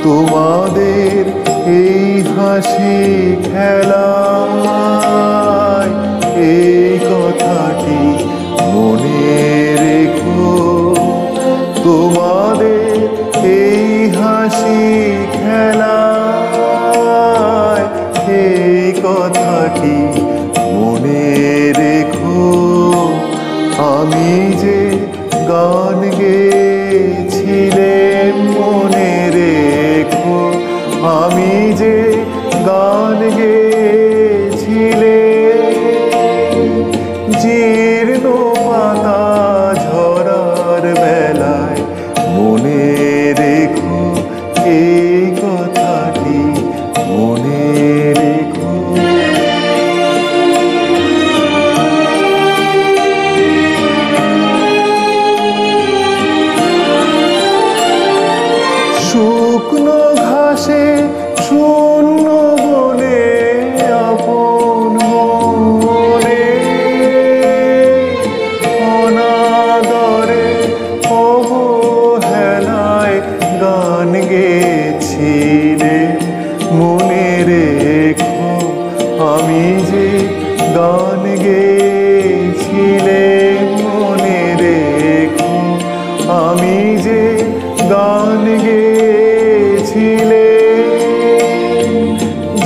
তোমাদের এই হাসি খেলায় এই কথাটি মনে রেখো। তোমাদের এই হাসি খেলায় এই কথাটি মনে রেখো। আমি যে গান গেয়েছিলেন মনে রেখো। আমি যে গান গেয়েছিলেন জীর্ণ পাতা ঝরার বেলায় মনে রেখো এই কথাটি মনে রেখো। শুকনো ঘাসে শূন্য বনে আপন মনে অনাদরে অবহেলায় গান গেয়েছিলে মনে রেখো। আমি যে গান গেয়েছিলে মনে রেখো। আমি যে গান গেয়েছিলে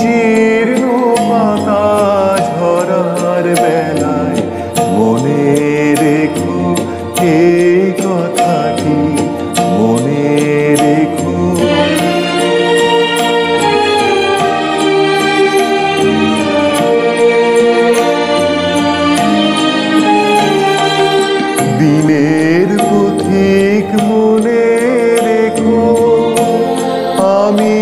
জীর্ণ পাতা ঝরার বেলায় মনে রেখো এই কথাটি মনে রেখো। দিনের পথিক মনে রেখো। আমি